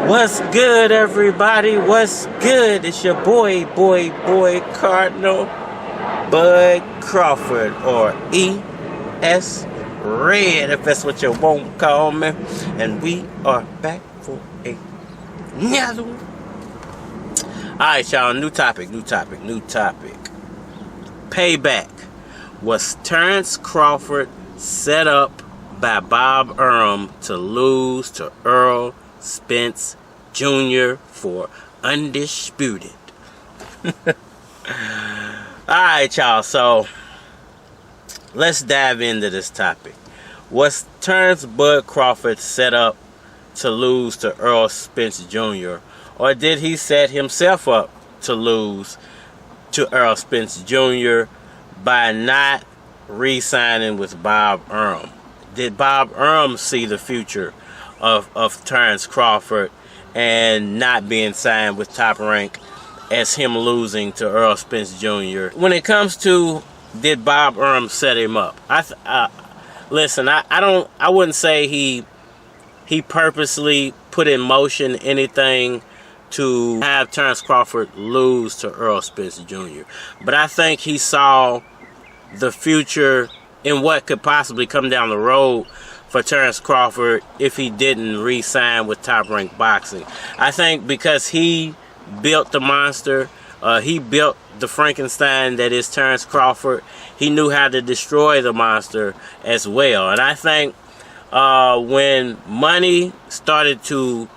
What's good, everybody? What's good? It's your boy Cardinal Bud Crawford, or E.S. Red, if that's what you won't call me. And we are back for another one. Alright, y'all, new topic. Payback. Was Terence Crawford set up by Bob Arum to lose to Errol Spence Jr. for undisputed? Alright, y'all, so let's dive into this topic. Was Terence Bud Crawford set up to lose to Errol Spence Jr., or did he set himself up to lose to Errol Spence Jr. by not re-signing with Bob Arum? Did Bob Arum see the future of Terence Crawford and not being signed with Top Rank as him losing to Errol Spence Jr.? When it comes to did Bob Arum set him up, listen, I wouldn't say he purposely put in motion anything to have Terence Crawford lose to Errol Spence Jr. But I think he saw the future in what could possibly come down the road for Terence Crawford if he didn't re-sign with Top Rank Boxing. I think because he built the monster, he built the Frankenstein that is Terence Crawford, he knew how to destroy the monster as well. And I think when money started to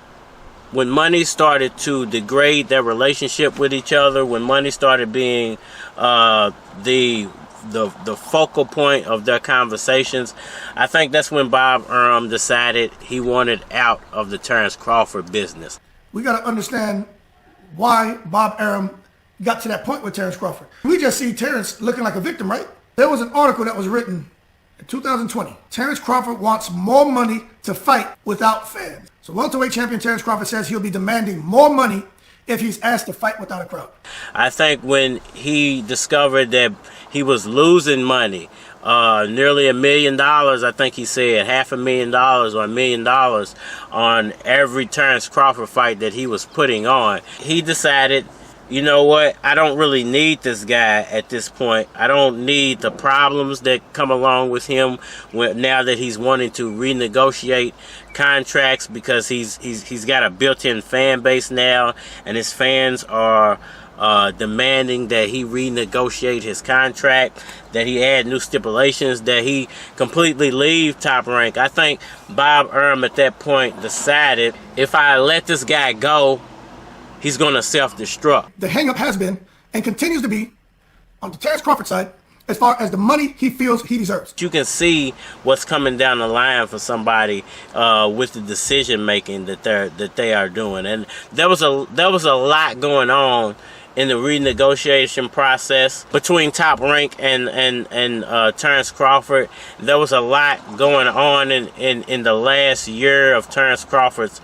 degrade their relationship with each other, when money started being the focal point of their conversations, I think that's when Bob Arum decided he wanted out of the Terence Crawford business. We got to understand why Bob Arum got to that point with Terence Crawford. We just see Terence looking like a victim, right? There was an article that was written in 2020. Terence Crawford wants more money to fight without fans. So welterweight champion Terence Crawford says he'll be demanding more money if he's asked to fight without a crowd. I think when he discovered that he was losing money, nearly $1 million, I think he said $500,000 or $1 million on every Terence Crawford fight that he was putting on, he decided, you know what, I don't really need this guy at this point. I don't need the problems that come along with him now that he's wanting to renegotiate contracts, because he's got a built-in fan base now, and his fans are demanding that he renegotiate his contract, that he add new stipulations, that he completely leave Top Rank. I think Bob Arum at that point decided, if I let this guy go, he's going to self-destruct. The hang-up has been and continues to be on the Terence Crawford side as far as the money he feels he deserves. You can see what's coming down the line for somebody with the decision-making that they are doing. And there was a lot going on in the renegotiation process between Top Rank and Terence Crawford. There was a lot going on in the last year of Terence Crawford's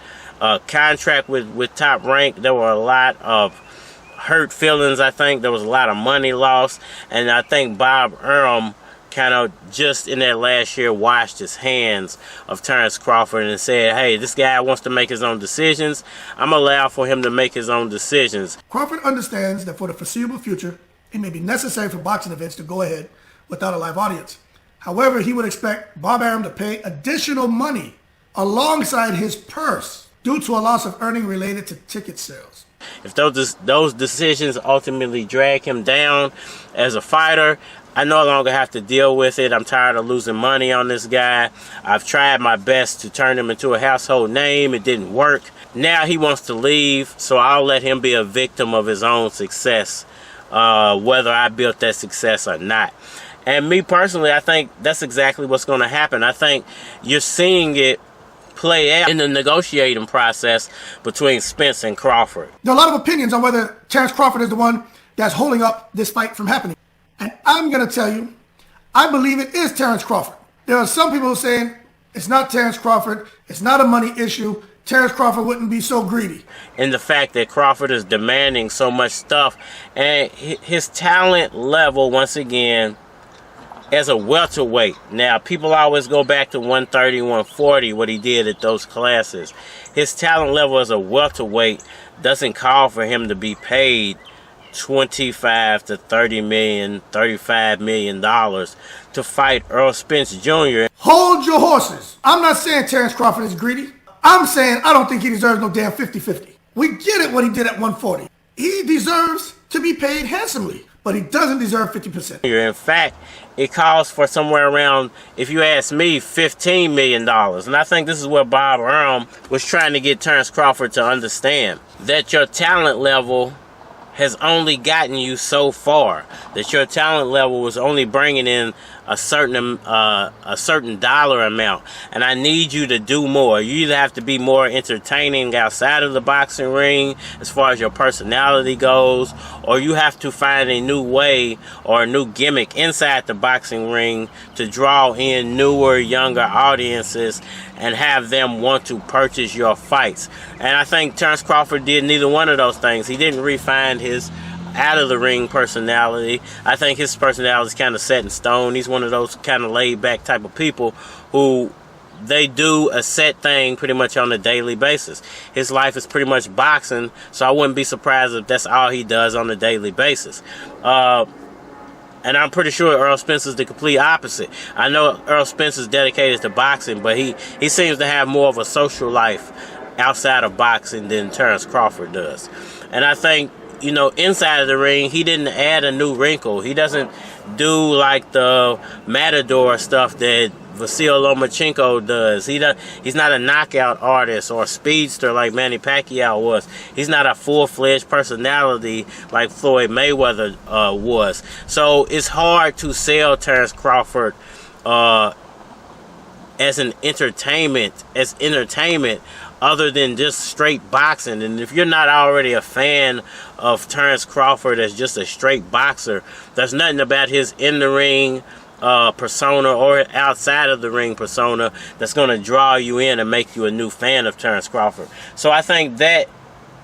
contract with Top Rank. There were a lot of hurt feelings. I think there was a lot of money lost, and I think Bob Arum kind of just in that last year washed his hands of Terence Crawford and said, hey, this guy wants to make his own decisions. I'm gonna allow for him to make his own decisions. Crawford understands that for the foreseeable future, it may be necessary for boxing events to go ahead without a live audience. However, he would expect Bob Arum to pay additional money alongside his purse due to a loss of earning related to ticket sales. If those decisions ultimately drag him down as a fighter, I no longer have to deal with it. I'm tired of losing money on this guy. I've tried my best to turn him into a household name. It didn't work. Now he wants to leave, so I'll let him be a victim of his own success, whether I built that success or not. And me personally, I think that's exactly what's going to happen. I think you're seeing it play out in the negotiating process between Spence and Crawford. There are a lot of opinions on whether Terence Crawford is the one that's holding up this fight from happening. And I'm going to tell you, I believe it is Terence Crawford. There are some people saying it's not Terence Crawford, it's not a money issue, Terence Crawford wouldn't be so greedy. And the fact that Crawford is demanding so much stuff, and his talent level, once again, as a welterweight. Now, people always go back to 130, 140, what he did at those classes. His talent level as a welterweight doesn't call for him to be paid $25 to $30 million, $35 million to fight Errol Spence Jr. Hold your horses. I'm not saying Terence Crawford is greedy. I'm saying I don't think he deserves no damn 50-50. We get it what he did at 140. He deserves to be paid handsomely, but he doesn't deserve 50%. In fact, it calls for somewhere around, if you ask me, $15 million. And I think this is what Bob Arum was trying to get Terence Crawford to understand. That your talent level has only gotten you so far. That your talent level was only bringing in a certain dollar amount, and I need you to do more. You either have to be more entertaining outside of the boxing ring as far as your personality goes, or you have to find a new way or a new gimmick inside the boxing ring to draw in newer, younger audiences and have them want to purchase your fights. And I think Terence Crawford did neither one of those things. He didn't refine his out of the ring personality. I think his personality is kind of set in stone. He's one of those kind of laid back type of people who they do a set thing pretty much on a daily basis. His life is pretty much boxing, so I wouldn't be surprised if that's all he does on a daily basis. And I'm pretty sure Errol Spence is the complete opposite. I know Errol Spence is dedicated to boxing, but he seems to have more of a social life outside of boxing than Terence Crawford does. And I think, you know, inside of the ring, he didn't add a new wrinkle. He doesn't do like the Matador stuff that Vasily Lomachenko does. He's not a knockout artist or a speedster like Manny Pacquiao was. He's not a full-fledged personality like Floyd Mayweather was. So it's hard to sell Terence Crawford as entertainment other than just straight boxing. And if you're not already a fan of Terence Crawford as just a straight boxer, there's nothing about his in-the-ring persona or outside of the ring persona that's going to draw you in and make you a new fan of Terence Crawford. So I think that,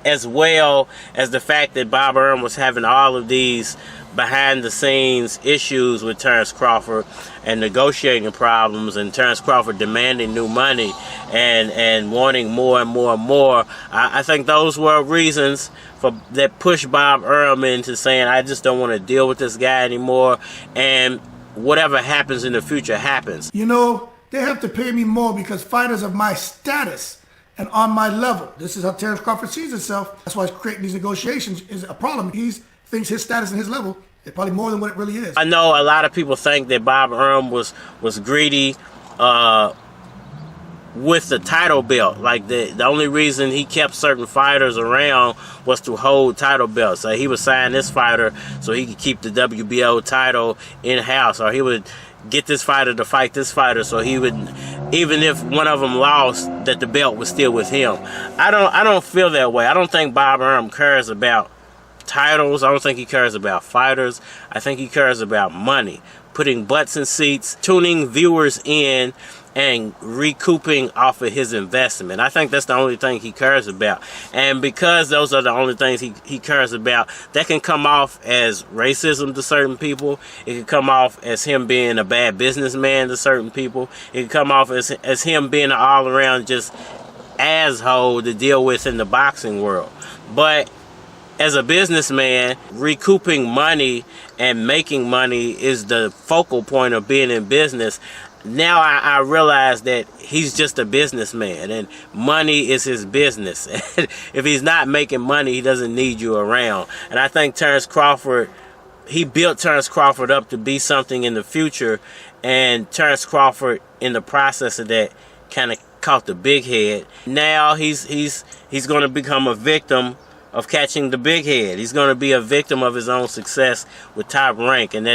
as well as the fact that Bob Arum was having all of these behind-the-scenes issues with Terence Crawford and negotiating problems, and Terence Crawford demanding new money and wanting more and more and more, I think those were reasons that pushed Bob Arum into saying, I just don't want to deal with this guy anymore, and whatever happens in the future happens. You know, they have to pay me more because fighters of my status and on my level. This is how Terence Crawford sees himself. That's why he's creating these negotiations is a problem. He thinks his status and his level is probably more than what it really is. I know a lot of people think that Bob Arum was greedy with the title belt. Like the only reason he kept certain fighters around was to hold title belts. So he would sign this fighter so he could keep the WBO title in-house, or he would get this fighter to fight this fighter so he would, even if one of them lost, that the belt was still with him. I don't feel that way. I don't think Bob Arum cares about titles. I don't think he cares about fighters. I think he cares about money, putting butts in seats, tuning viewers in, and recouping off of his investment. I think that's the only thing he cares about. And because those are the only things he cares about, that can come off as racism to certain people. It can come off as him being a bad businessman to certain people. It can come off as him being an all-around just asshole to deal with in the boxing world. But as a businessman, recouping money and making money is the focal point of being in business. Now I realize that he's just a businessman and money is his business. If he's not making money, he doesn't need you around. And I think Terence Crawford, he built Terence Crawford up to be something in the future, and Terence Crawford, in the process of that, kind of caught the big head. Now he's going to become a victim of catching the big head. He's going to be a victim of his own success with Top Rank, and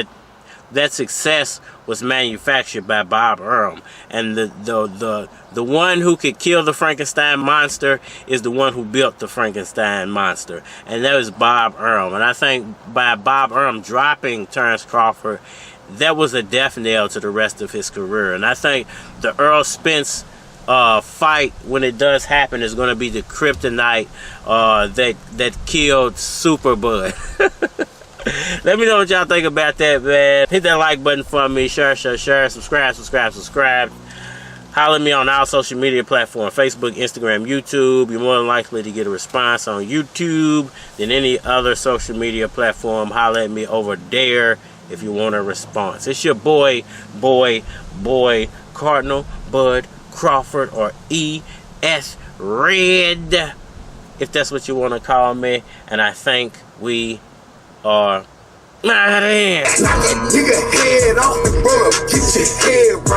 that success was manufactured by Bob Arum. And the one who could kill the Frankenstein monster is the one who built the Frankenstein monster, and that was Bob Arum. And I think by Bob Arum dropping Terence Crawford, that was a death knell to the rest of his career. And I think the Errol Spence fight, when it does happen, is going to be the kryptonite that killed Superbud. Let me know what y'all think about that, man. Hit that like button for me. Share. Subscribe. Holler at me on all social media platforms, Facebook, Instagram, YouTube. You're more than likely to get a response on YouTube than any other social media platform. Holler at me over there if you want a response. It's your boy, Cardinal Bud Crawford, or E.S. Red, if that's what you want to call me. And I think we are out of here. Knock a nigga head off the road, get your head right.